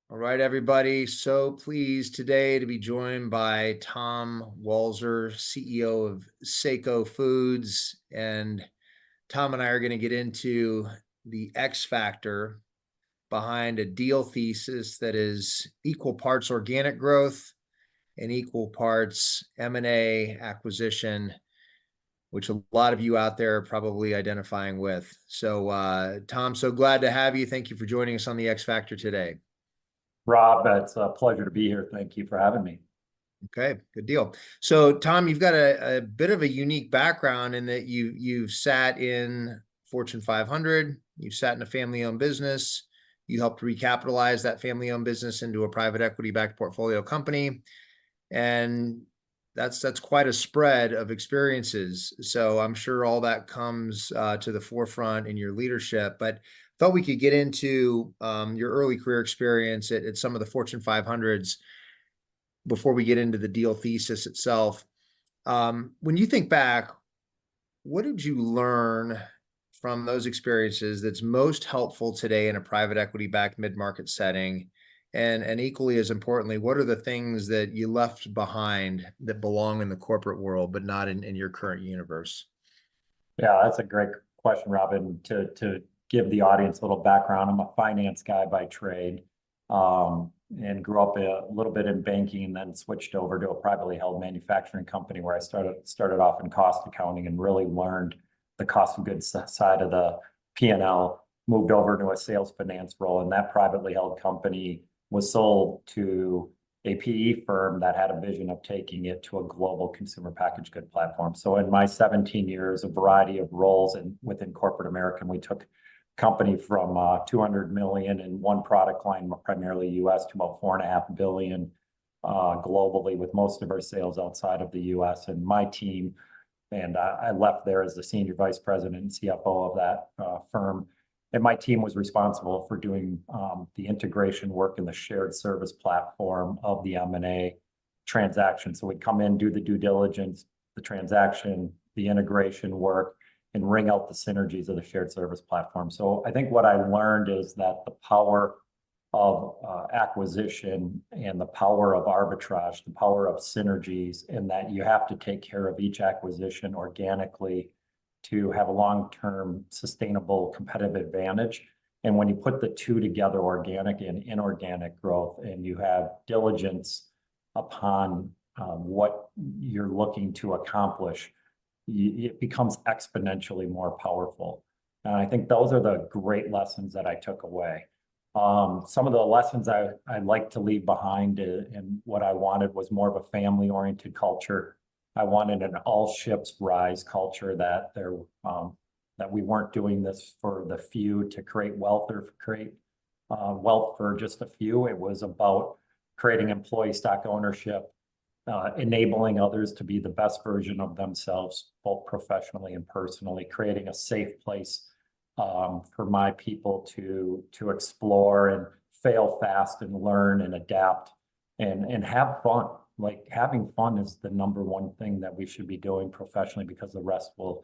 All right, everybody. So pleased today to be joined by Tom Walzer, CEO of Seiko Foods. And Tom and I are going to get into the X factor behind a deal thesis that is equal parts organic growth and equal parts M&A acquisition, which a lot of you out there are probably identifying with. So, Tom, so glad to have you. Thank you for joining us on the X Factor today. Rob, it's a pleasure to be here. Thank you for having me. Okay, good deal. So, Tom, you've got a bit of a unique background in that you've sat in Fortune 500, you've sat in a family-owned business, you helped recapitalize that family-owned business into a private equity-backed portfolio company, and that's quite a spread of experiences. So, I'm sure all that comes to the forefront in your leadership. But thought we could get into your early career experience at some of the Fortune 500s before we get into the deal thesis itself. When you think back, what did you learn from those experiences that's most helpful today in a private equity-backed mid-market setting? And equally as importantly, what are the things that you left behind that belong in the corporate world, but not in your current universe? Yeah, that's a great question, Robin. To give the audience a little background, I'm a finance guy by trade, and grew up a little bit in banking, and then switched over to a privately held manufacturing company where I started off in cost accounting and really learned the cost of goods side of the P&L. Moved over to a sales finance role, and that privately held company was sold to a PE firm that had a vision of taking it to a global consumer packaged good platform. So in my 17 years, a variety of roles within corporate America, we took company from 200 million in one product line, primarily US, to about 4.5 billion globally, with most of our sales outside of the US. And my team, and I left there as the senior vice president and CFO of that firm. And my team was responsible for doing the integration work in the shared service platform of the M&A transaction. So we'd come in, do the due diligence, the transaction, the integration work, and wring out the synergies of the shared service platform. So I think what I learned is that the power of acquisition and the power of arbitrage, the power of synergies, and that you have to take care of each acquisition organically to have a long-term sustainable competitive advantage. And when you put the two together, organic and inorganic growth, and you have diligence upon what you're looking to accomplish, it becomes exponentially more powerful. And I think those are the great lessons that I took away. Some of the lessons I'd like to leave behind, and what I wanted was more of a family-oriented culture. I wanted an all ships rise culture, that we weren't doing this for the few to create wealth or create wealth for just a few. It was about creating employee stock ownership, enabling others to be the best version of themselves, both professionally and personally, creating a safe place for my people to explore and fail fast and learn and adapt and have fun. Like, having fun is the number one thing that we should be doing professionally, because the rest will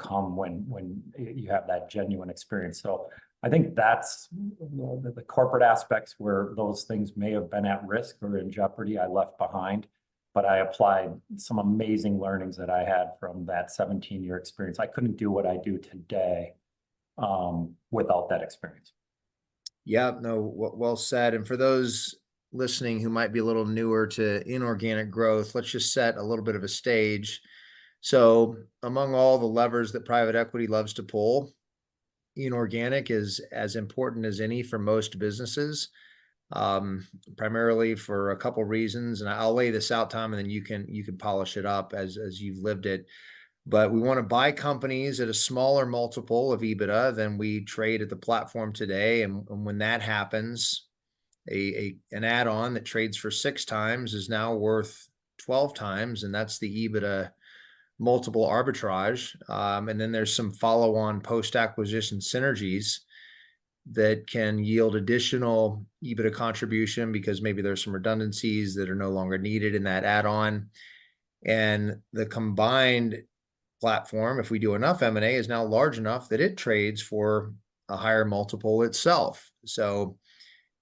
come when you have that genuine experience. So I think that's the corporate aspects where those things may have been at risk or in jeopardy, I left behind. But I applied some amazing learnings that I had from that 17-year experience. I couldn't do what I do today without that experience. Yeah, no, well said. And for those listening who might be a little newer to inorganic growth, let's just set a little bit of a stage. So, among all the levers that private equity loves to pull, inorganic is as important as any for most businesses, primarily for a couple reasons. And I'll lay this out, Tom, and then you can polish it up as you've lived it. But we want to buy companies at a smaller multiple of EBITDA than we trade at the platform today. And when that happens, an add-on that trades for 6 times is now worth 12 times, and that's the EBITDA multiple arbitrage. And then there's some follow-on post-acquisition synergies that can yield additional EBITDA contribution, because maybe there's some redundancies that are no longer needed in that add-on. And the combined platform, if we do enough M&A, is now large enough that it trades for a higher multiple itself. So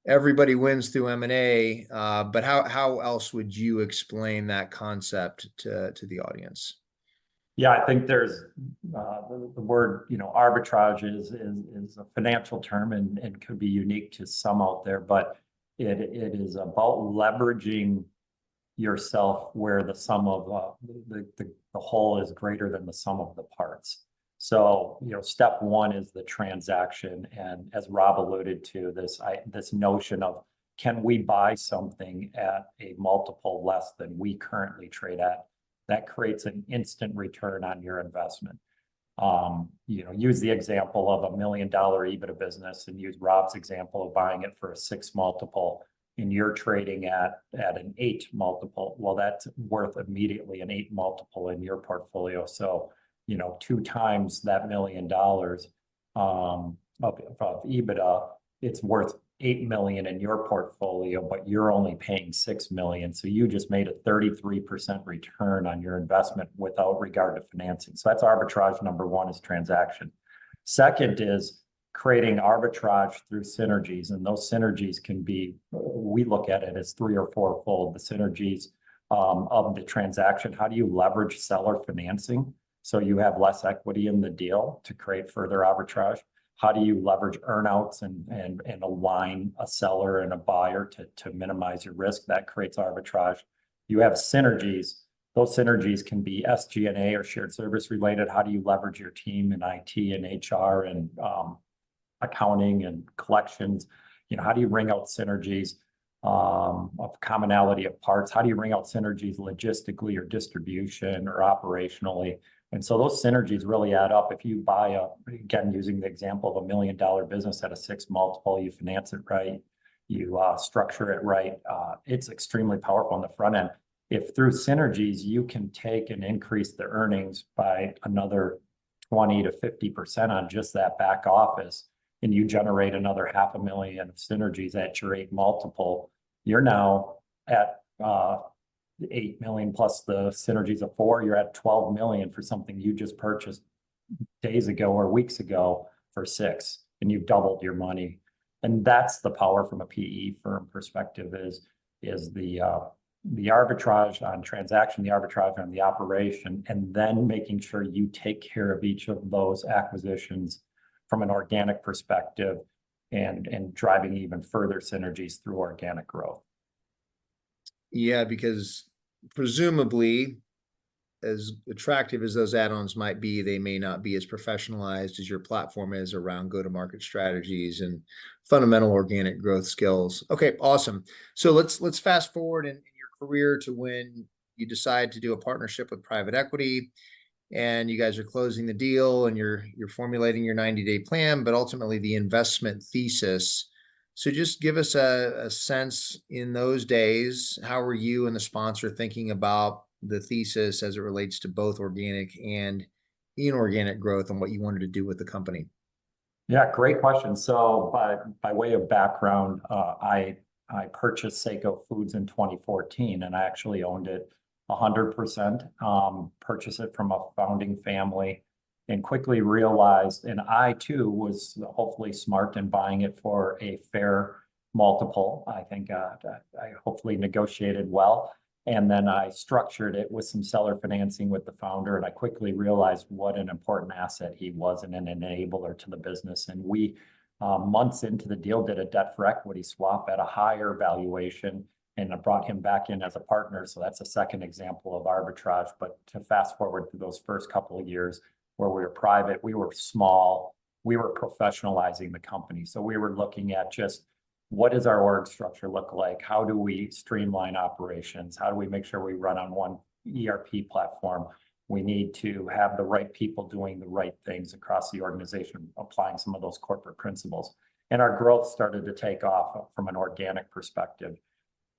everybody wins through M&A, but how else would you explain that concept to the audience? Yeah, I think there's the word, arbitrage is a financial term and could be unique to some out there, but it is about leveraging yourself where the sum of the whole is greater than the sum of the parts. So, step one is the transaction, and as Rob alluded to, this notion of, can we buy something at a multiple less than we currently trade at? That creates an instant return on your investment. Use the example of $1 million EBITDA business and use Rob's example of buying it for a 6 multiple, and you're trading at an 8 multiple. Well, that's worth immediately an 8 multiple in your portfolio. So, 2 times that $1 million of EBITDA, it's worth 8 million in your portfolio, but you're only paying 6 million. So you just made a 33% return on your investment without regard to financing. So that's arbitrage. Number one is transaction. Second is creating arbitrage through synergies. And those synergies can be, we look at it as 3 or 4-fold. The synergies of the transaction. How do you leverage seller financing so you have less equity in the deal to create further arbitrage? How do you leverage earnouts and align a seller and a buyer to minimize your risk? That creates arbitrage. You have synergies. Those synergies can be SG&A or shared service related. How do you leverage your team in IT and HR and accounting and collections? How do you wring out synergies of commonality of parts? How do you wring out synergies logistically or distribution or operationally? And so those synergies really add up. If you buy again, using the example of $1 million business at a 6 multiple, you finance it right, you structure it right, it's extremely powerful on the front end. If through synergies, you can take and increase the earnings by another 20 to 50% on just that back office, and you generate another $500,000 of synergies at your 8 multiple, you're now at 8 million plus the synergies of 4, you're at 12 million for something you just purchased days ago or weeks ago for 6, and you've doubled your money. And that's the power from a PE firm perspective is the arbitrage on transaction, the arbitrage on the operation, and then making sure you take care of each of those acquisitions from an organic perspective and driving even further synergies through organic growth. Yeah, because presumably, as attractive as those add-ons might be, they may not be as professionalized as your platform is around go-to-market strategies and fundamental organic growth skills. Okay, awesome. So let's fast forward in your career to when you decide to do a partnership with private equity, and you guys are closing the deal, and you're formulating your 90-day plan, but ultimately the investment thesis. So just give us a sense in those days, how were you and the sponsor thinking about the thesis as it relates to both organic and inorganic growth and what you wanted to do with the company? Yeah, great question. So by way of background, I purchased Seiko Foods in 2014, and I actually owned it 100%, purchased it from a founding family, and quickly realized, and I too was hopefully smart in buying it for a fair multiple. I think I hopefully negotiated well. And then I structured it with some seller financing with the founder, and I quickly realized what an important asset he was and an enabler to the business. And we, months into the deal, did a debt for equity swap at a higher valuation, and I brought him back in as a partner. So that's a second example of arbitrage. But to fast forward through those first couple of years, where we were private, we were small, we were professionalizing the company. So we were looking at just, what does our org structure look like? How do we streamline operations? How do we make sure we run on one ERP platform? We need to have the right people doing the right things across the organization, applying some of those corporate principles. And our growth started to take off from an organic perspective.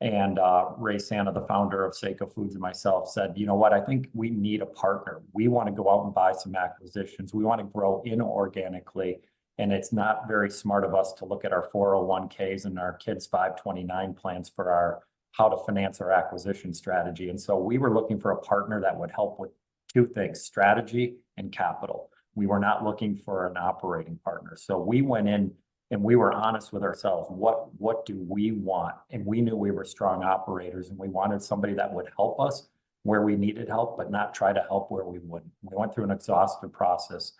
And Ray Santa, the founder of Seiko Foods, and myself said, you know what, I think we need a partner. We want to go out and buy some acquisitions. We want to grow inorganically. And it's not very smart of us to look at our 401ks and our kids' 529 plans for how to finance our acquisition strategy. And so we were looking for a partner that would help with 2 things, strategy and capital. We were not looking for an operating partner. So we went in And we were honest with ourselves. What do we want? And we knew we were strong operators, and we wanted somebody that would help us where we needed help, but not try to help where we wouldn't. We went through an exhaustive process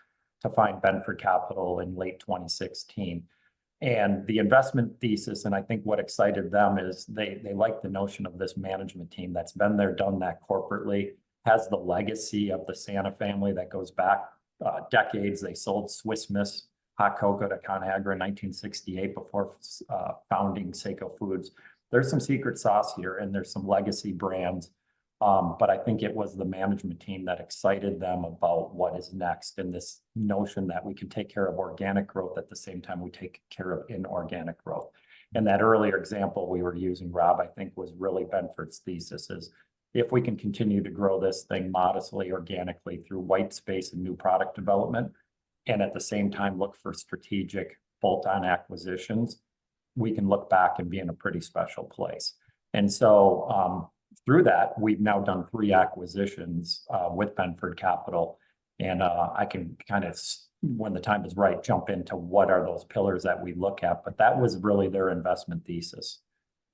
to find Benford Capital in late 2016. And the investment thesis, and I think what excited them is they like the notion of this management team that's been there, done that corporately, has the legacy of the Santa family that goes back decades. They sold Swiss Miss hot cocoa to ConAgra in 1968 before founding Seiko Foods. There's some secret sauce here, and there's some legacy brands. But I think it was the management team that excited them about what is next, and this notion that we can take care of organic growth at the same time we take care of inorganic growth. And that earlier example we were using, Rob, I think was really Benford's thesis is if we can continue to grow this thing modestly, organically through white space and new product development, and at the same time look for strategic bolt-on acquisitions, we can look back and be in a pretty special place. And so, through that, we've now done 3 acquisitions with Benford Capital, and I can kind of, when the time is right, jump into what are those pillars that we look at. But that was really their investment thesis,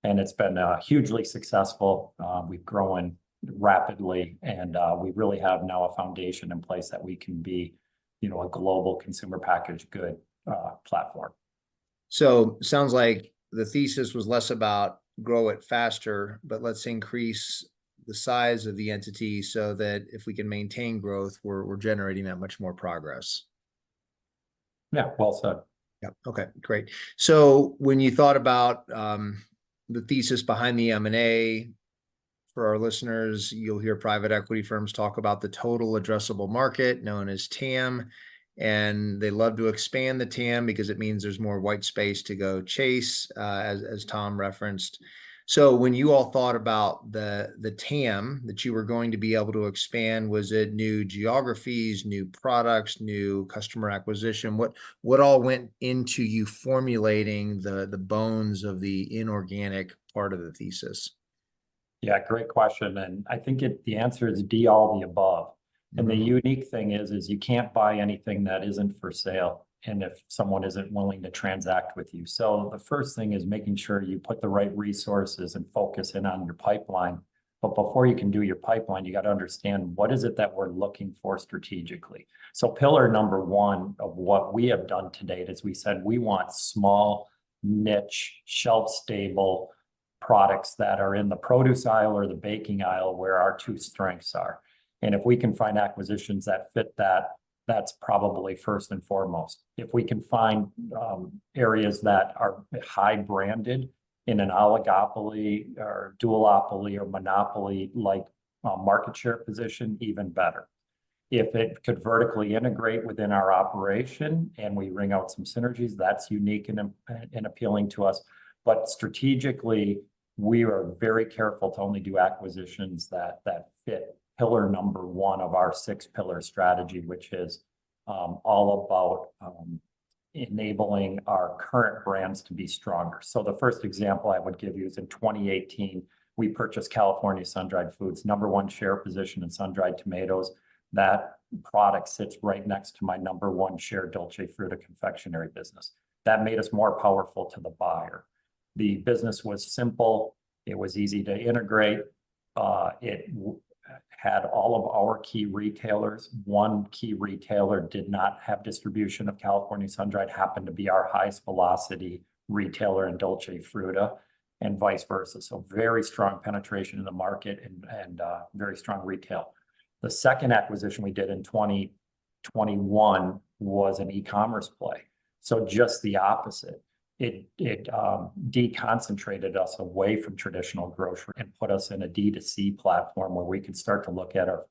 and it's been hugely successful. We've grown rapidly, and we really have now a foundation in place that we can be, a global consumer packaged good platform. So sounds like the thesis was less about grow it faster, but let's increase the size of the entity so that if we can maintain growth, we're generating that much more progress. Yeah, well said. Yeah. Okay, great. So when you thought about the thesis behind the M&A, for our listeners, you'll hear private equity firms talk about the total addressable market known as TAM. And they love to expand the TAM because it means there's more white space to go chase, as Tom referenced. So when you all thought about the TAM that you were going to be able to expand, was it new geographies, new products, new customer acquisition? What all went into you formulating the bones of the inorganic part of the thesis? Yeah, great question. And I think the answer is D, all the above. And the unique thing is you can't buy anything that isn't for sale, and if someone isn't willing to transact with you. So the first thing is making sure you put the right resources and focus in on your pipeline. But before you can do your pipeline, you got to understand what is it that we're looking for strategically. So pillar number 1 of what we have done to date is we said we want small, niche, shelf-stable products that are in the produce aisle or the baking aisle where our 2 strengths are. And if we can find acquisitions that fit that, that's probably first and foremost. If we can find areas that are high branded in an oligopoly or duopoly or monopoly like market share position, even better. If it could vertically integrate within our operation and we wring out some synergies, that's unique and appealing to us. But strategically, we are very careful to only do acquisitions that fit pillar number 1 of our 6-pillar strategy, which is all about enabling our current brands to be stronger. So the first example I would give you is in 2018, we purchased California Sun-Dried Foods, number 1 share position in sun-dried tomatoes. That product sits right next to my number 1 share Dolce Fruta confectionery business. That made us more powerful to the buyer. The business was simple. It was easy to integrate. It had all of our key retailers. 1 key retailer did not have distribution of California Sun-Dried, happened to be our highest velocity retailer in Dolce Fruta, and vice versa. So very strong penetration in the market and very strong retail. The second acquisition we did in 2021 was an e-commerce play. So just the opposite. It deconcentrated us away from traditional grocery and put us in a D2C platform where we could start to look at our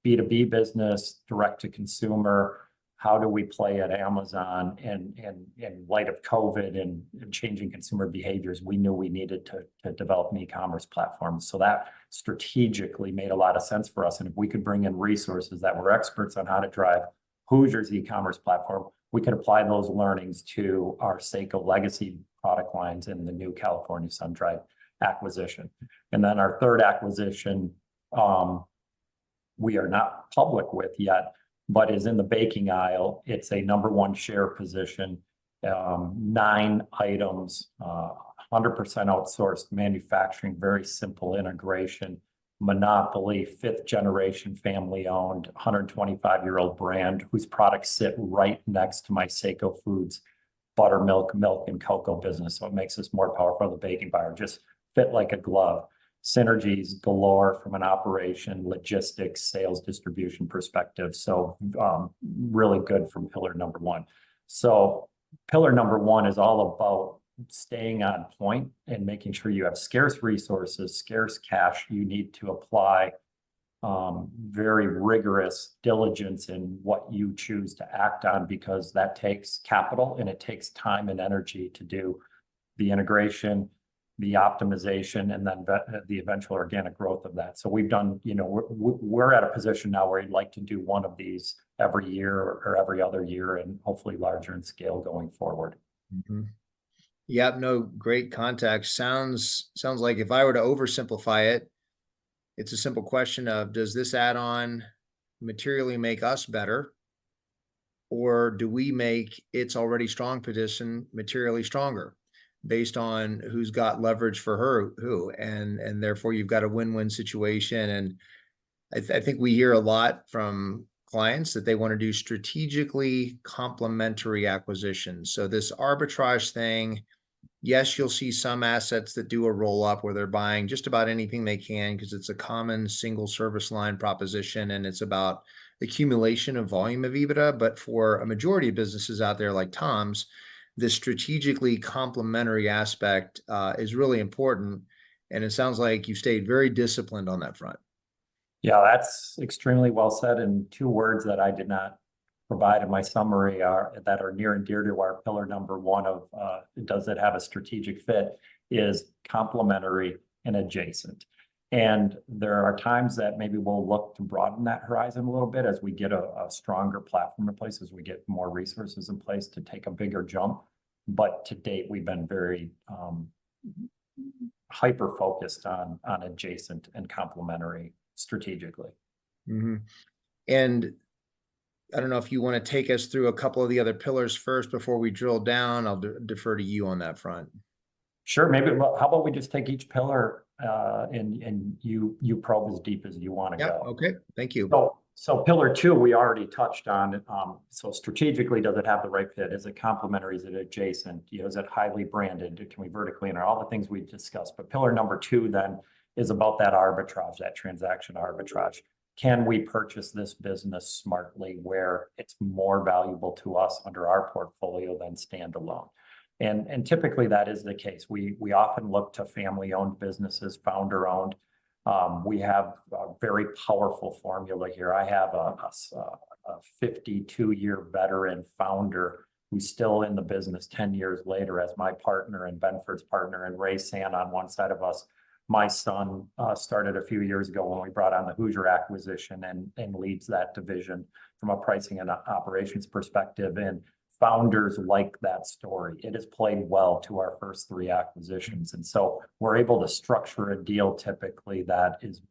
B2B business, direct to consumer. How do we play at Amazon? And in light of COVID and changing consumer behaviors, we knew we needed to develop an e-commerce platform. So that strategically made a lot of sense for us. And if we could bring in resources that were experts on how to drive Hoosier's e-commerce platform, we could apply those learnings to our Seiko legacy product lines in the new California Sun-Dried acquisition. And then our third acquisition, we are not public with yet, but is in the baking aisle. It's a number 1 share position 9 items, 100% outsourced manufacturing, very simple integration, monopoly, 5th generation family owned, 125-year-old brand whose products sit right next to my Seiko Foods buttermilk, milk, and cocoa business. So it makes us more powerful. The baking buyer just fit like a glove. Synergies galore from an operation, logistics, sales, distribution perspective. So really good from pillar number 1. So pillar number 1 is all about staying on point and making sure you have scarce resources, scarce cash. You need to apply very rigorous diligence in what you choose to act on, because that takes capital and it takes time and energy to do the integration, the optimization, and then the eventual organic growth of that. So we've done, we're at a position now where you'd like to do one of these every year or every other year, and hopefully larger in scale going forward. Mm-hmm. Yep, no, great context. Sounds like, if I were to oversimplify it, it's a simple question of, does this add-on materially make us better, or do we make its already strong position materially stronger based on who's got leverage for who, and therefore you've got a win-win situation. And I think we hear a lot from clients that they want to do strategically complementary acquisitions. So this arbitrage thing, yes, you'll see some assets that do a roll up where they're buying just about anything they can because it's a common single service line proposition and it's about accumulation of volume of EBITDA. But for a majority of businesses out there like Tom's, this strategically complementary aspect is really important. And it sounds like you've stayed very disciplined on that front. Yeah, that's extremely well said. And 2 words that I did not provide in my summary that are near and dear to our pillar number 1 of does it have a strategic fit, is complementary and adjacent. And there are times that maybe we'll look to broaden that horizon a little bit as we get a stronger platform in place, as we get more resources in place to take a bigger jump. But to date, we've been very hyper-focused on adjacent and complementary strategically. Mm-hmm. And I don't know if you want to take us through a couple of the other pillars first before we drill down. I'll defer to you on that front. Sure. Maybe, how about we just take each pillar and you probe as deep as you want to go. Okay. Thank you. So pillar 2, we already touched on. So strategically, does it have the right fit? Is it complementary? Is it adjacent? Is it highly branded? Can we vertically enter? All the things we discussed. But pillar number 2 then is about that arbitrage, that transaction arbitrage. Can we purchase this business smartly where it's more valuable to us under our portfolio than standalone? And typically that is the case. We often look to family-owned businesses, founder-owned. We have a very powerful formula here. I have a 52-year veteran founder who's still in the business 10 years later as my partner and Benford's partner, and Ray Sand on one side of us. My son started a few years ago when we brought on the Hoosier acquisition and leads that division from a pricing and operations perspective. And founders like that story. It has played well to our first 3 acquisitions. And so we're able to structure a deal typically that is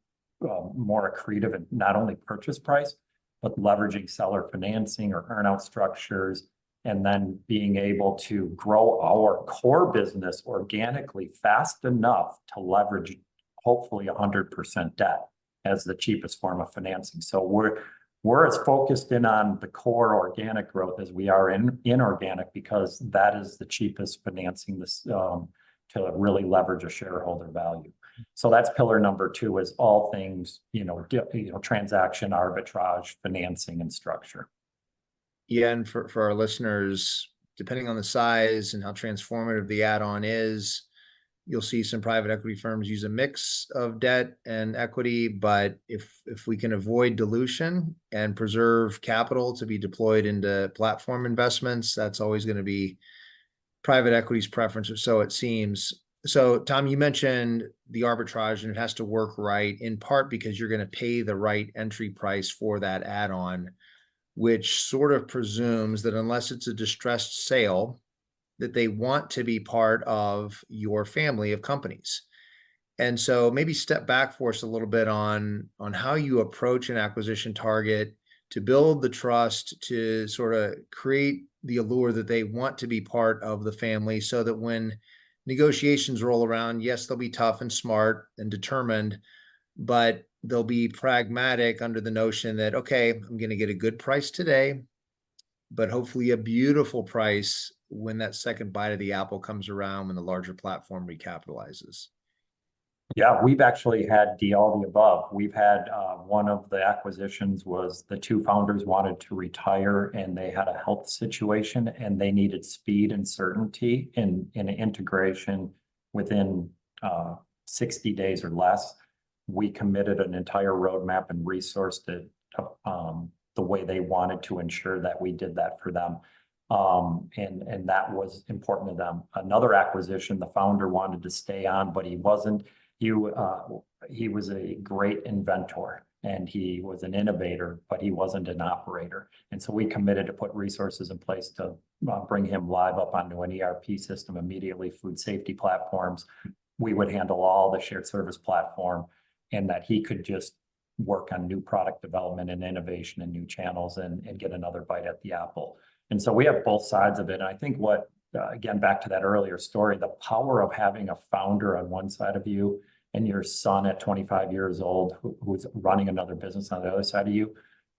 more accretive and not only purchase price, but leveraging seller financing or earnout structures, and then being able to grow our core business organically fast enough to leverage hopefully 100% debt as the cheapest form of financing. So we're as focused in on the core organic growth as we are in inorganic, because that is the cheapest financing to really leverage a shareholder value. So that's pillar number 2, is all things, transaction, arbitrage, financing, and structure. Yeah, and for our listeners, depending on the size and how transformative the add-on is, you'll see some private equity firms use a mix of debt and equity. But if we can avoid dilution and preserve capital to be deployed into platform investments, that's always going to be private equity's preference, or so it seems. So Tom, you mentioned the arbitrage, and it has to work right, in part because you're going to pay the right entry price for that add-on, which sort of presumes that unless it's a distressed sale, that they want to be part of your family of companies. And so maybe step back for us a little bit on how you approach an acquisition target. to build the trust, to sort of create the allure that they want to be part of the family, so that when negotiations roll around, yes, they'll be tough and smart and determined, but they'll be pragmatic under the notion that, okay, I'm going to get a good price today, but hopefully a beautiful price when that second bite of the apple comes around, when the larger platform recapitalizes. Yeah, we've actually had all the above. We've had one of the acquisitions was the two founders wanted to retire and they had a health situation and they needed speed and certainty in an integration within 60 days or less. We committed an entire roadmap and resourced it the way they wanted to ensure that we did that for them. And that was important to them. Another acquisition, the founder wanted to stay on, but he wasn't. He was a great inventor and he was an innovator, but he wasn't an operator. And so we committed to put resources in place to bring him live up onto an ERP system immediately, food safety platforms. We would handle all the shared service platform, and that he could just work on new product development and innovation and new channels and get another bite at the apple. And so we have both sides of it. And I think what again, back to that earlier story, the power of having a founder on one side of you and your son at 25 years old who's running another business on the other side of you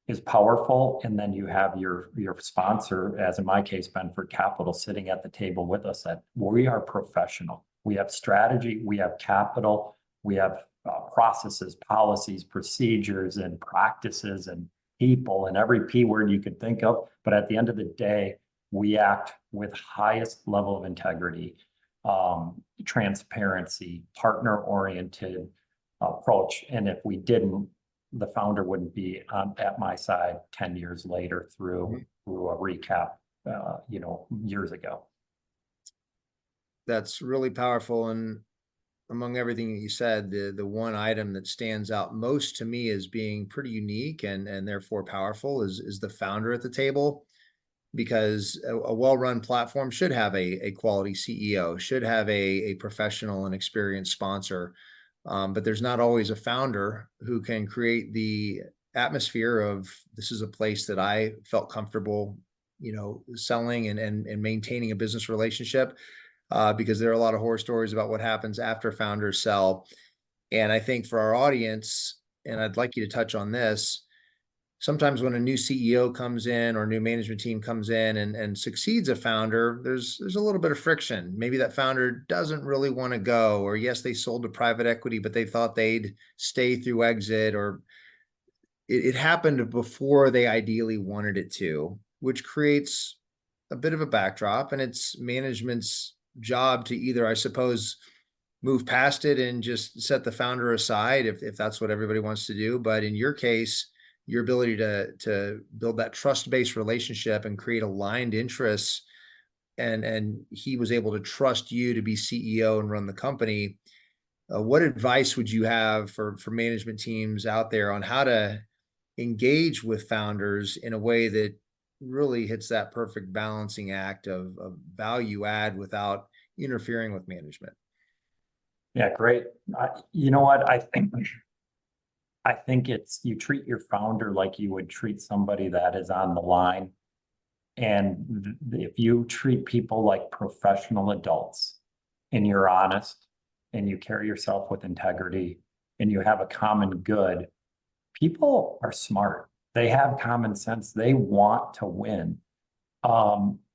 is powerful. And then you have your sponsor, as in my case, Benford Capital, sitting at the table with us, that we are professional. We have strategy, we have capital, we have processes, policies, procedures, and practices, and people, and every P word you could think of. But at the end of the day, we act with highest level of integrity, transparency, partner-oriented approach. And if we didn't, the founder wouldn't be at my side 10 years later through a recap, years ago. That's really powerful. And among everything that you said, the one item that stands out most to me as being pretty unique and therefore powerful is the founder at the table. Because a well-run platform should have a quality CEO, should have a professional and experienced sponsor. But there's not always a founder who can create the atmosphere of, this is a place that I felt comfortable, selling and maintaining a business relationship, because there are a lot of horror stories about what happens after founders sell. And I think for our audience, and I'd like you to touch on this, sometimes when a new CEO comes in or a new management team comes in and succeeds a founder, there's a little bit of friction. Maybe that founder doesn't really want to go, or yes, they sold to private equity, but they thought they'd stay through exit, or it happened before they ideally wanted it to, which creates a bit of a backdrop. And it's management's job to either, I suppose, move past it and just set the founder aside if that's what everybody wants to do. But in your case, your ability to build that trust-based relationship and create aligned interests, and he was able to trust you to be CEO and run the company. What advice would you have for management teams out there on how to engage with founders in a way that really hits that perfect balancing act of value add without interfering with management? Yeah, great. You know what? I think it's, you treat your founder like you would treat somebody that is on the line. And if you treat people like professional adults and you're honest and you carry yourself with integrity and you have a common good, people are smart. They have common sense. They want to win.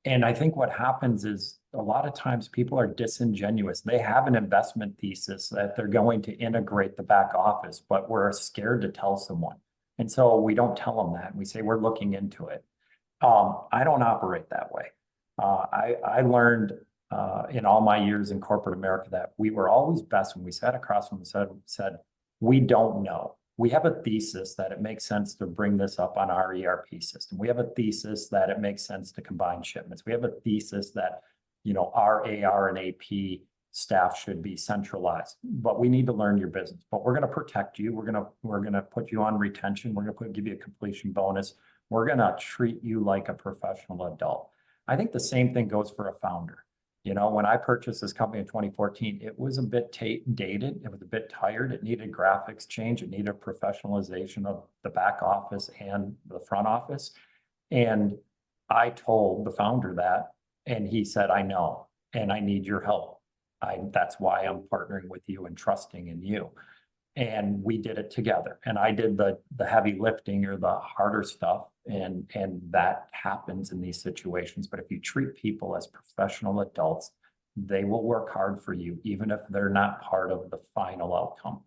And I think what happens is a lot of times people are disingenuous. They have an investment thesis that they're going to integrate the back office, but we're scared to tell someone. And so we don't tell them that. We say, we're looking into it. I don't operate that way. I learned in all my years in corporate America that we were always best when we sat across from and said, we don't know. We have a thesis that it makes sense to bring this up on our ERP system. We have a thesis that it makes sense to combine shipments. We have a thesis that, our AR and AP staff should be centralized, but we need to learn your business. But we're going to protect you. We're going to put you on retention. We're going to give you a completion bonus. We're going to treat you like a professional adult. I think the same thing goes for a founder. You know, when I purchased this company in 2014, it was a bit dated. It was a bit tired. It needed graphics change. It needed professionalization of the back office and the front office. And I told the founder that, and he said, I know, and I need your help. That's why I'm partnering with you and trusting in you. And we did it together. And I did the heavy lifting or the harder stuff. And that happens in these situations. But if you treat people as professional adults, they will work hard for you, even if they're not part of the final outcome.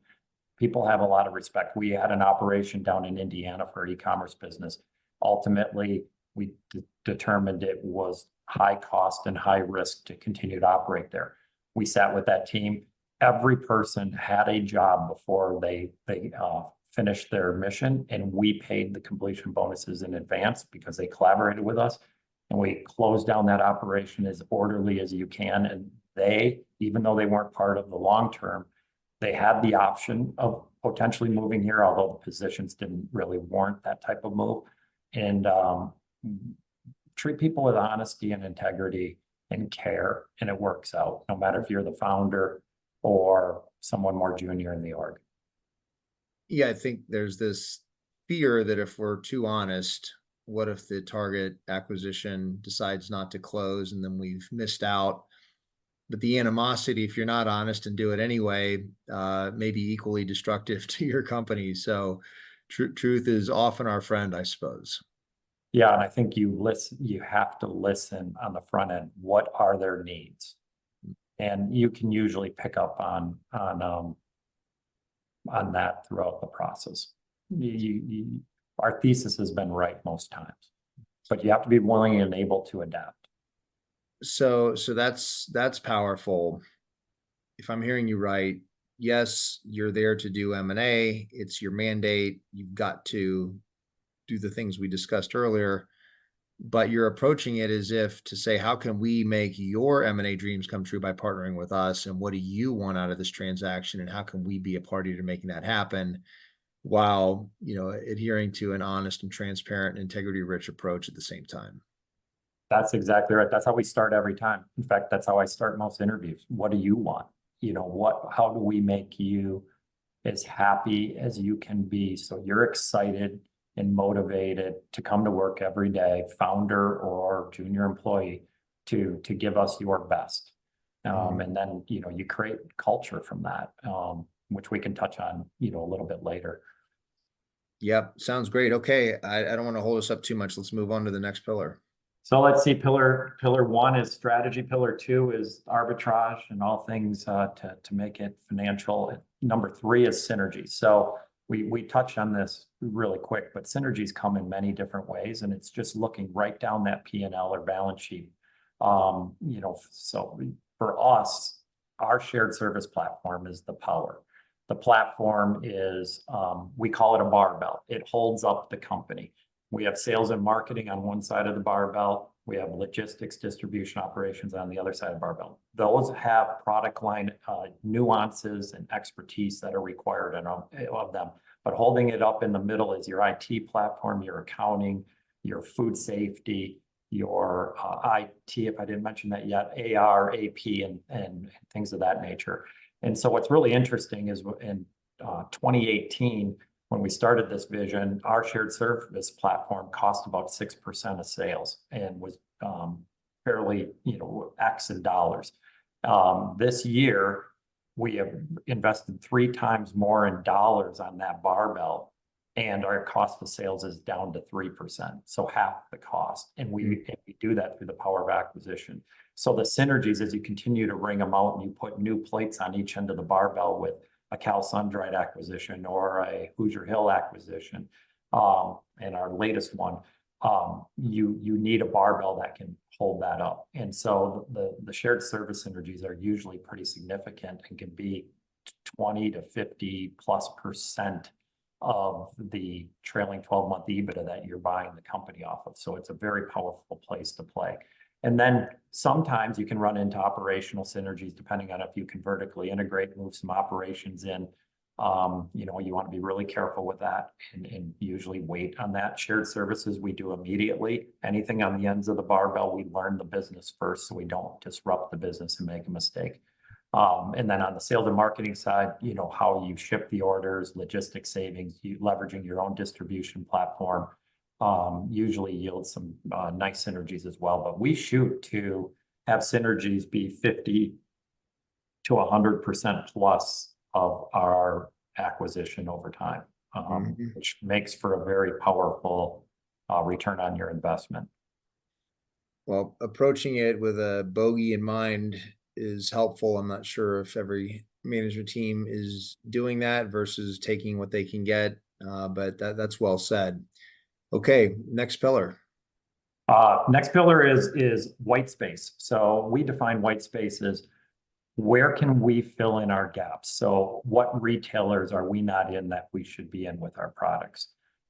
People have a lot of respect. We had an operation down in Indiana for e-commerce business. Ultimately, we determined it was high cost and high risk to continue to operate there. We sat with that team. Every person had a job before they finished their mission, and we paid the completion bonuses in advance because they collaborated with us, and we closed down that operation as orderly as you can. And they, even though they weren't part of the long term, they had the option of potentially moving here, although the positions didn't really warrant that type of move. And treat people with honesty and integrity and care, and it works out, no matter if you're the founder or someone more junior in the org. Yeah, I think there's this fear that if we're too honest, what if the target acquisition decides not to close and then we've missed out? But the animosity, if you're not honest and do it anyway, may be equally destructive to your company. So truth is often our friend, I suppose. Yeah, and I think you have to listen on the front end. What are their needs? And you can usually pick up on that throughout the process. Our thesis has been right most times, but you have to be willing and able to adapt. So that's powerful. If I'm hearing you right, yes, you're there to do M&A. It's your mandate. You've got to do the things we discussed earlier, but you're approaching it as if to say, how can we make your M&A dreams come true by partnering with us? And what do you want out of this transaction? And how can we be a party to making that happen, while, adhering to an honest and transparent and integrity-rich approach at the same time? That's exactly right. That's how we start every time. In fact, that's how I start most interviews. What do you want? How do we make you as happy as you can be, so you're excited and motivated to come to work every day, founder or junior employee, to give us your best. And then, you create culture from that, which we can touch on, a little bit later. Yep. Sounds great. Okay. I don't want to hold us up too much. Let's move on to the next pillar. So let's see, pillar one is strategy. Pillar two is arbitrage and all things to make it financial. Number three is synergy. So we touched on this really quick, but synergies come in many different ways, and it's just looking right down that P&L or balance sheet. So for us, our shared service platform is the power. The platform is, we call it a barbell. It holds up the company. We have sales and marketing on one side of the barbell. We have logistics, distribution operations on the other side of the barbell. Those have product line nuances and expertise that are required of them. But holding it up in the middle is your IT platform, your accounting, your food safety, your IT, if I didn't mention that yet, AR, AP, and things of that nature. And so what's really interesting is in 2018, when we started this vision, our shared service platform cost about 6% of sales and was fairly, X in dollars. This year, we have invested 3 times more in dollars on that barbell, and our cost of sales is down to 3%, so half the cost. And we do that through the power of acquisition. So the synergies, as you continue to wring them out and you put new plates on each end of the barbell with a Cal Sun-Dried acquisition or a Hoosier Hill acquisition, and our latest one, you need a barbell that can hold that up. And so the shared service synergies are usually pretty significant and can be 20 to 50+% of the trailing 12-month EBITDA that you're buying the company off of. So it's a very powerful place to play. And then sometimes you can run into operational synergies depending on if you can vertically integrate, move some operations in. You know, you want to be really careful with that and usually wait on that. Shared services we do immediately. Anything on the ends of the barbell, we learn the business first so we don't disrupt the business and make a mistake. And then on the sales and marketing side, you know, how you ship the orders, logistics savings, you leveraging your own distribution platform, usually yields some nice synergies as well. But we shoot to have synergies be 50 to 100% plus of our acquisition over time, which makes for a very powerful return on your investment. Well, approaching it with a bogey in mind is helpful. I'm not sure if every management team is doing that versus taking what they can get, but that's well said. Okay, next pillar. Next pillar is white space. So we define white space as where can we fill in our gaps? So what retailers are we not in that we should be in with our products?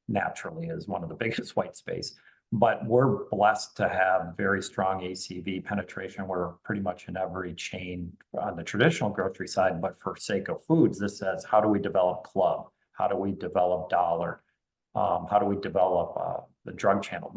Naturally is one of the biggest white space, but we're blessed to have very strong ACV penetration. We're pretty much in every chain on the traditional grocery side, but for sake of foods, this says, how do we develop club? How do we develop dollar? How do we develop the drug channel,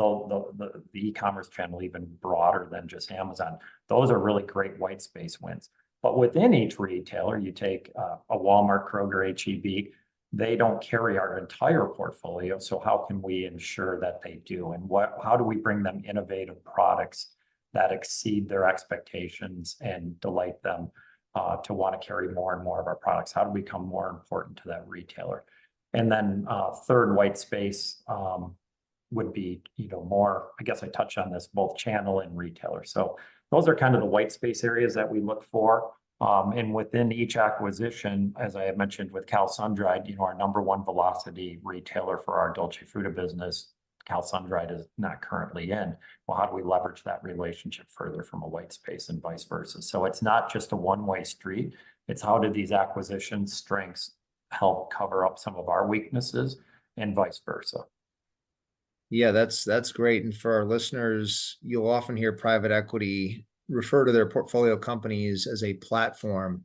the e-commerce channel, even broader than just Amazon? Those are really great white space wins. But within each retailer, you take a Walmart, Kroger, HEB, they don't carry our entire portfolio. So how can we ensure that they do? And how do we bring them innovative products that exceed their expectations and delight them to want to carry more and more of our products? How do we become more important to that retailer? And then third white space would be, you know, more, I guess I touched on this, both channel and retailer. So those are kind of the white space areas that we look for. And within each acquisition, as I had mentioned with Cal Sun-Dried, you know, our number one velocity retailer for our Dolce Fruta business, Cal Sun-Dried is not currently in. Well, how do we leverage that relationship further from a white space and vice versa? So it's not just a one-way street. It's how do these acquisition strengths help cover up some of our weaknesses and vice versa. Yeah, that's great. And for our listeners, you'll often hear private equity refer to their portfolio companies as a platform,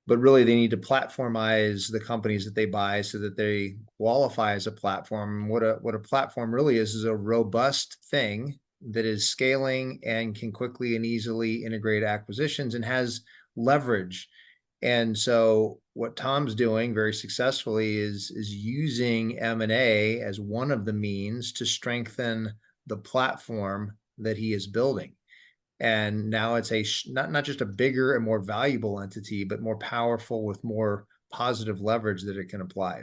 but really they need to platformize the companies that they buy so that they qualify as a platform. What a platform really is a robust thing that is scaling and can quickly and easily integrate acquisitions and has leverage. And so what Tom's doing very successfully is using M&A as one of the means to strengthen the platform that he is building. And now it's not just a bigger and more valuable entity, but more powerful with more positive leverage that it can apply.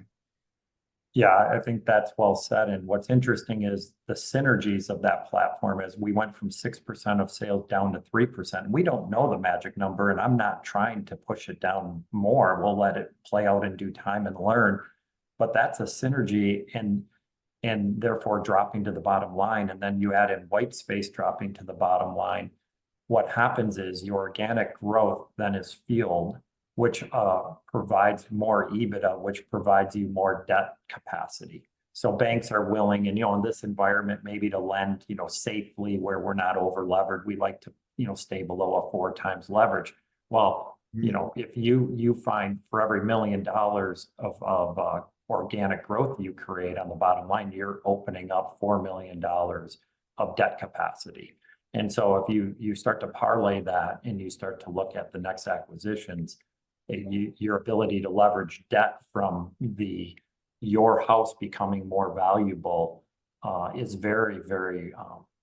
Yeah, I think that's well said. And what's interesting is the synergies of that platform as we went from 6% of sales down to 3%. We don't know the magic number, and I'm not trying to push it down more. We'll let it play out in due time and learn. But that's a synergy and therefore dropping to the bottom line. And then you add in white space dropping to the bottom line. What happens is your organic growth then is fueled, which provides more EBITDA, which provides you more debt capacity. So banks are willing, and, you know, in this environment, maybe to lend, you know, safely where we're not over levered. We like to, you know, stay below a 4 times leverage. Well, you know, if you find for every $1 million of organic growth you create on the bottom line, you're opening up $4 million of debt capacity. And so if you start to parlay that and you start to look at the next acquisitions, your ability to leverage debt from your house becoming more valuable is very, very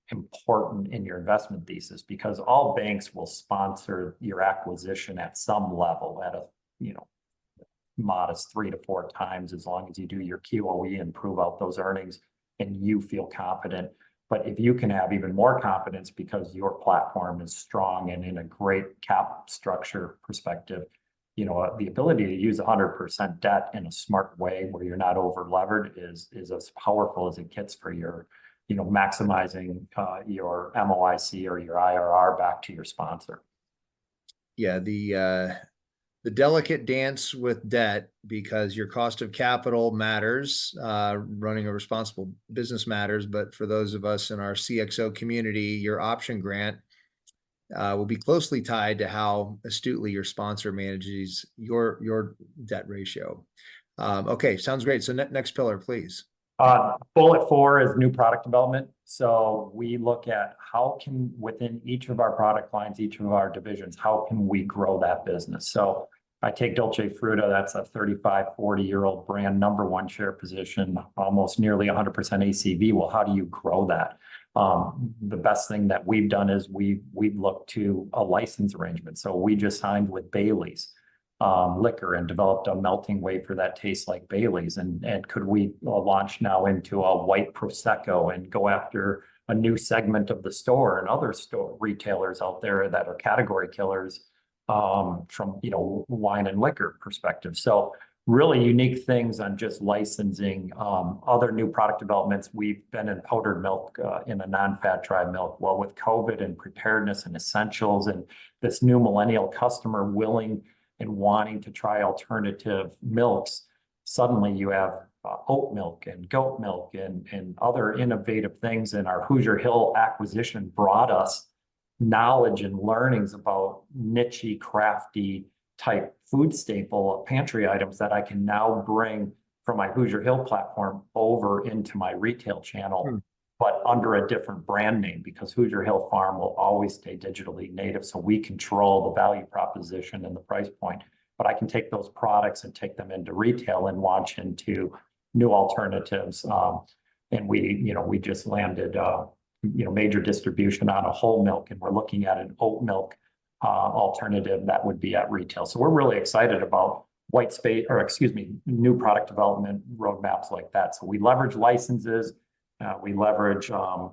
important in your investment thesis, because all banks will sponsor your acquisition at some level at a, you know, modest 3 to 4 times, as long as you do your QOE and prove out those earnings and you feel confident. But if you can have even more confidence because your platform is strong and in a great cap structure perspective, you know, the ability to use 100% debt in a smart way where you're not over levered is as powerful as it gets for your, you know, maximizing your MOIC or your IRR back to your sponsor. Yeah, the delicate dance with debt, because your cost of capital matters, running a responsible business matters, but for those of us in our CXO community, your option grant will be closely tied to how astutely your sponsor manages your debt ratio. Okay, sounds great. So next pillar, please. Bullet 4 is new product development. So we look at how can, within each of our product lines, each of our divisions, how can we grow that business? So I take Dolce Fruta, that's a 35, 40-year-old brand, number one share position, almost nearly 100% ACV. Well, how do you grow that? The best thing that we've done is we've looked to a license arrangement. So we just signed with Bailey's liquor and developed a melting wafer that tastes like Bailey's. And could we launch now into a white Prosecco and go after a new segment of the store and other store retailers out there that are category killers from, you know, wine and liquor perspective. So really unique things on just licensing. Other new product developments, we've been in powdered milk, in a non-fat dry milk. Well, with COVID and preparedness and essentials and this new millennial customer willing and wanting to try alternative milks, suddenly you have oat milk and goat milk and other innovative things. And our Hoosier Hill acquisition brought us knowledge and learnings about niche-y, crafty type food staple pantry items that I can now bring from my Hoosier Hill platform over into my retail channel, but under a different brand name, because Hoosier Hill Farm will always stay digitally native. So we control the value proposition and the price point, but I can take those products and take them into retail and launch into new alternatives. And we just landed, major distribution on a whole milk, and we're looking at an oat milk alternative that would be at retail. So we're really excited about new product development roadmaps like that. So we leverage licenses, we leverage our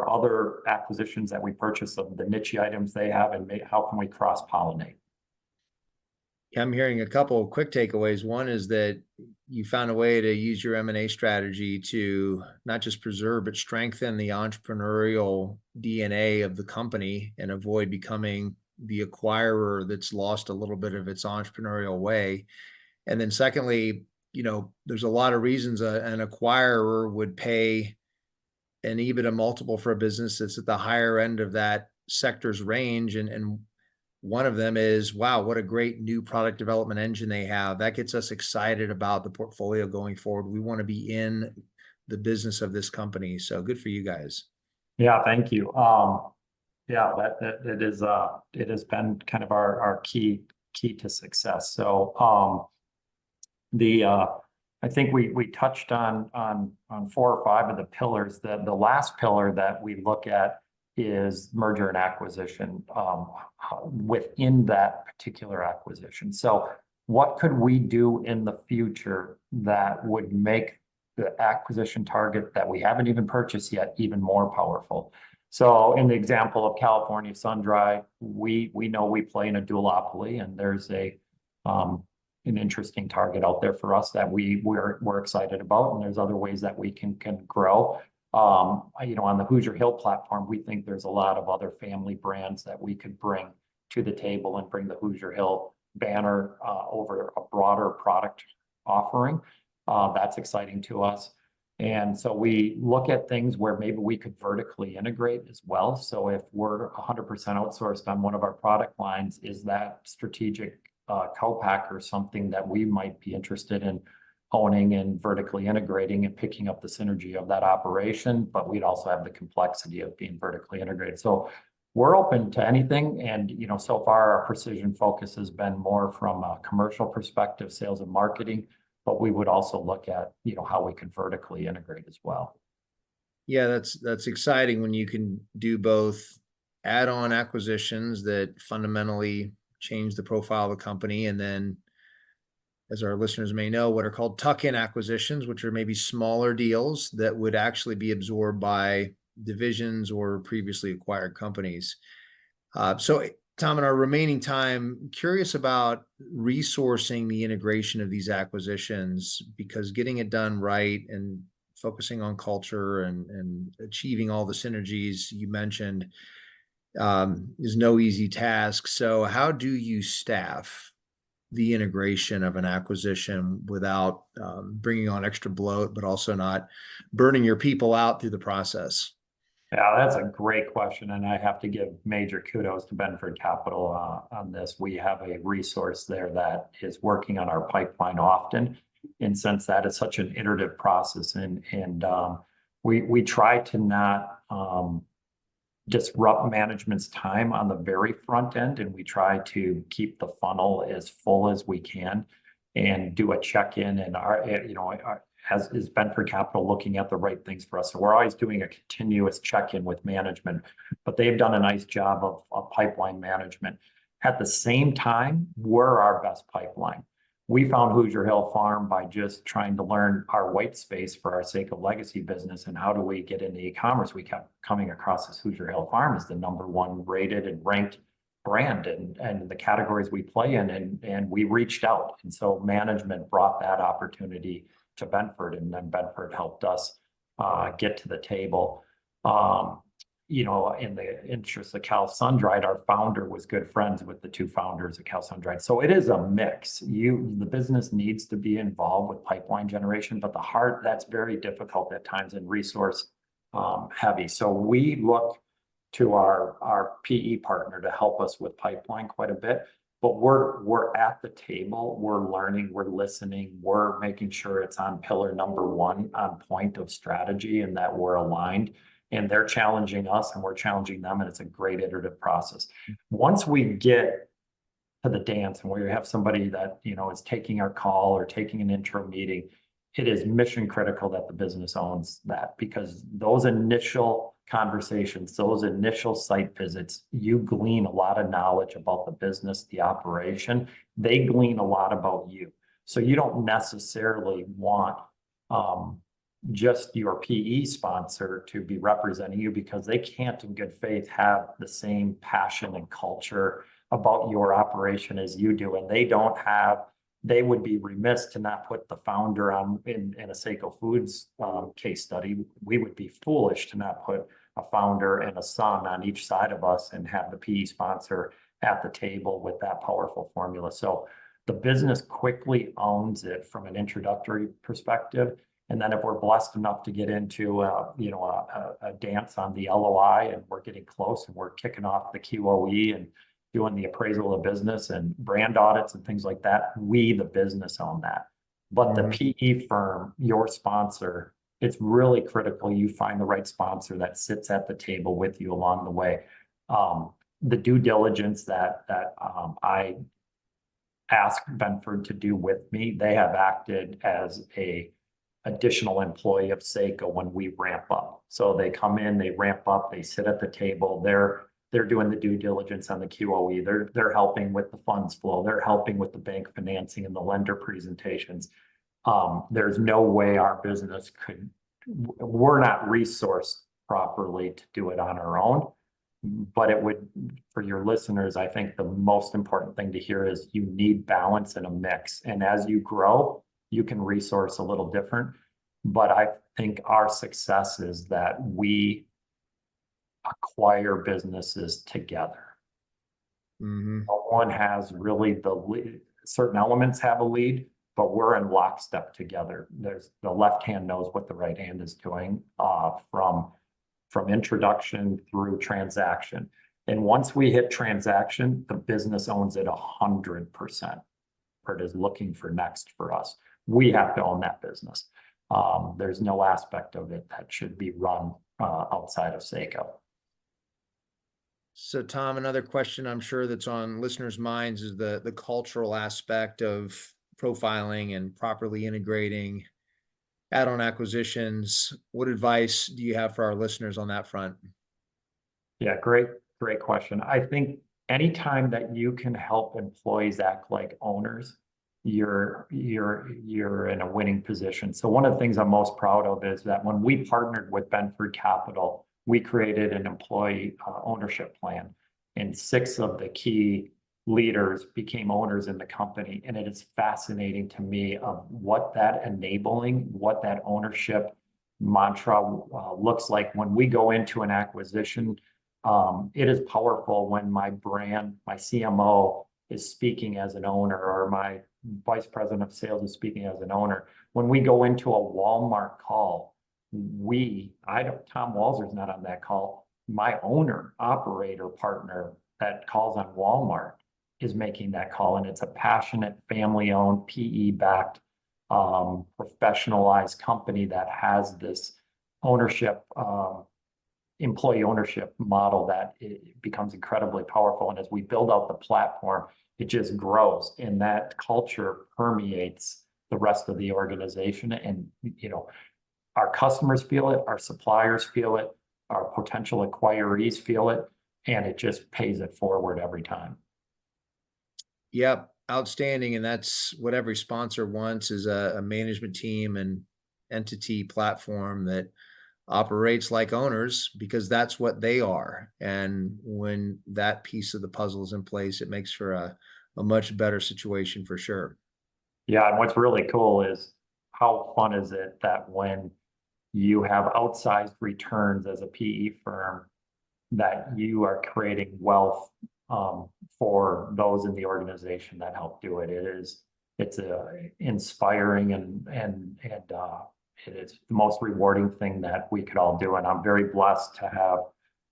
other acquisitions that we purchase of the niche items they have, and how can we cross-pollinate? Yeah, I'm hearing a couple of quick takeaways. One is that you found a way to use your M&A strategy to not just preserve, but strengthen the entrepreneurial DNA of the company and avoid becoming the acquirer that's lost a little bit of its entrepreneurial way. And then secondly, there's a lot of reasons an acquirer would pay an EBITDA multiple for a business that's at the higher end of that sector's range. And one of them is, wow, what a great new product development engine they have. That gets us excited about the portfolio going forward. We want to be in the business of this company. So good for you guys. Yeah, thank you. It has been kind of our key to success. So I think we touched on 4 or 5 of the pillars. The last pillar that we look at is merger and acquisition within that particular acquisition. So what could we do in the future that would make the acquisition target that we haven't even purchased yet even more powerful? So in the example of California Sun-Dry, we know we play in a duopoly, and there's an interesting target out there for us that we're excited about, and there's other ways that we can grow. On the Hoosier Hill platform, we think there's a lot of other family brands that we could bring to the table and bring the Hoosier Hill banner over a broader product offering. That's exciting to us. And so we look at things where maybe we could vertically integrate as well. So if we're 100% outsourced on one of our product lines, is that strategic co-packer something that we might be interested in owning and vertically integrating and picking up the synergy of that operation? But we'd also have the complexity of being vertically integrated. So we're open to anything. And, so far our precision focus has been more from a commercial perspective, sales and marketing, but we would also look at, how we could vertically integrate as well. Yeah, that's exciting when you can do both add-on acquisitions that fundamentally change the profile of the company, and then, as our listeners may know, what are called tuck-in acquisitions, which are maybe smaller deals that would actually be absorbed by divisions or previously acquired companies. So Tom, in our remaining time, curious about resourcing the integration of these acquisitions, because getting it done right and focusing on culture and achieving all the synergies you mentioned is no easy task. So how do you staff the integration of an acquisition without bringing on extra bloat, but also not burning your people out through the process? Yeah, that's a great question, and I have to give major kudos to Benford Capital on this. We have a resource there that is working on our pipeline often, and since that is such an iterative process, and we try to not disrupt management's time on the very front end, and we try to keep the funnel as full as we can and do a check-in. And is Benford Capital looking at the right things for us? So we're always doing a continuous check-in with management, but they've done a nice job of pipeline management. At the same time, we're our best pipeline. We found Hoosier Hill Farm by just trying to learn our white space for our sake of legacy business and how do we get into e-commerce. We kept coming across this Hoosier Hill Farm as the #1 rated and ranked brand and the categories we play in, and we reached out. And so management brought that opportunity to Benford, and then Benford helped us get to the table. In the interest of Cal Sun-Dried, our founder was good friends with the two founders of Cal Sun-Dried. So it is a mix. The business needs to be involved with pipeline generation, but that's very difficult at times and resource heavy. So we look to our PE partner to help us with pipeline quite a bit, but we're at the table, we're learning, we're listening, we're making sure it's on pillar #1 on point of strategy and that we're aligned. And they're challenging us and we're challenging them, and it's a great iterative process. Once we get to the dance and we have somebody that is taking our call or taking an intro meeting, it is mission critical that the business owns that, because those initial conversations, those initial site visits, you glean a lot of knowledge about the business, the operation. They glean a lot about you. So you don't necessarily want just your PE sponsor to be representing you, because they can't in good faith have the same passion and culture about your operation as you do. And they would be remiss to not put the founder in a Seiko Foods case study. We would be foolish to not put a founder and a son on each side of us and have the PE sponsor at the table with that powerful formula. So the business quickly owns it from an introductory perspective. And then if we're blessed enough to get into a dance on the LOI and we're getting close and we're kicking off the QOE and doing the appraisal of business and brand audits and things like that, we, the business, own that. But the PE firm, your sponsor, it's really critical you find the right sponsor that sits at the table with you along the way. The due diligence that I asked Benford to do with me, they have acted as a additional employee of Seiko when we ramp up. So they come in, they ramp up, they sit at the table, they're doing the due diligence on the QOE, they're helping with the funds flow, they're helping with the bank financing and the lender presentations. There's no way our business we're not resourced properly to do it on our own. But it would, for your listeners, I think the most important thing to hear is you need balance and a mix. And as you grow, you can resource a little different. But I think our success is that we acquire businesses together. No one has really the lead. Certain elements have a lead, but we're in lockstep together. The left hand knows what the right hand is doing from introduction through transaction. And once we hit transaction, the business owns it 100%. Or it is looking for next for us. We have to own that business. There's no aspect of it that should be run outside of Seiko. So Tom, another question I'm sure that's on listeners' minds is the cultural aspect of profiling and properly integrating add-on acquisitions. What advice do you have for our listeners on that front? Yeah, great question. I think anytime that you can help employees act like owners, you're in a winning position. So one of the things I'm most proud of is that when we partnered with Benford Capital, we created an employee ownership plan, and 6 of the key leaders became owners in the company. And it is fascinating to me of what that ownership mantra looks like when we go into an acquisition. It is powerful when my CMO is speaking as an owner, or my vice president of sales is speaking as an owner. When we go into a Walmart call, Tom Walzer's not on that call. My owner, operator partner that calls on Walmart is making that call, and it's a passionate, family-owned, PE-backed, professionalized company that has this ownership, employee ownership model that it becomes incredibly powerful. And as we build out the platform, it just grows, and that culture permeates the rest of the organization. And, our customers feel it, our suppliers feel it, our potential acquirees feel it, and it just pays it forward every time. Yep, outstanding. And that's what every sponsor wants, is a management team and entity platform that operates like owners, because that's what they are. And when that piece of the puzzle is in place, it makes for a much better situation for sure. Yeah, and what's really cool is how fun is it that when you have outsized returns as a PE firm, that you are creating wealth for those in the organization that help do it. It's inspiring, and it is the most rewarding thing that we could all do. And I'm very blessed to have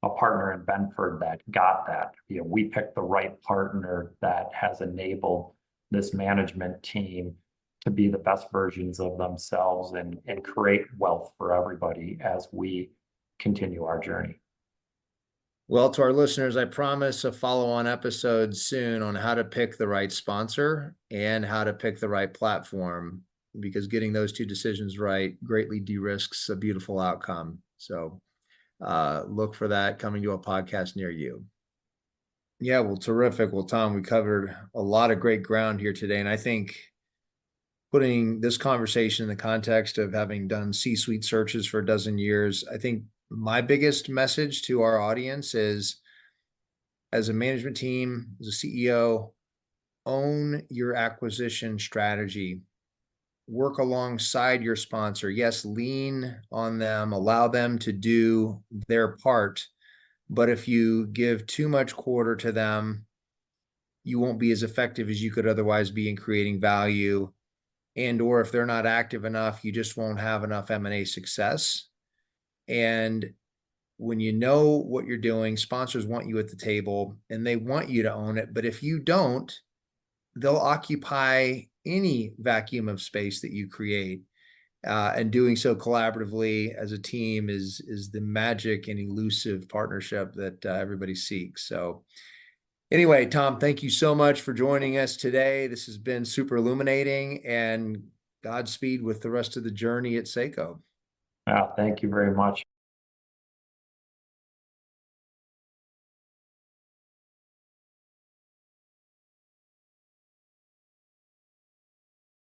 a partner in Benford that got that. We picked the right partner that has enabled this management team to be the best versions of themselves and create wealth for everybody as we continue our journey. Well, to our listeners, I promise a follow-on episode soon on how to pick the right sponsor and how to pick the right platform, because getting those two decisions right greatly de-risks a beautiful outcome. So look for that coming to a podcast near you. Yeah, well, terrific. Well, Tom, we covered a lot of great ground here today. And I think putting this conversation in the context of having done C-suite searches for a dozen years, I think my biggest message to our audience is, as a management team, as a CEO, own your acquisition strategy. Work alongside your sponsor. Yes, lean on them, allow them to do their part. But if you give too much quarter to them, you won't be as effective as you could otherwise be in creating value. And or if they're not active enough, you just won't have enough M&A success. And when you know what you're doing, sponsors want you at the table and they want you to own it. But if you don't, they'll occupy any vacuum of space that you create. And doing so collaboratively as a team is the magic and elusive partnership that everybody seeks. So anyway, Tom, thank you so much for joining us today. This has been super illuminating, and Godspeed with the rest of the journey at Seiko. Thank you very much.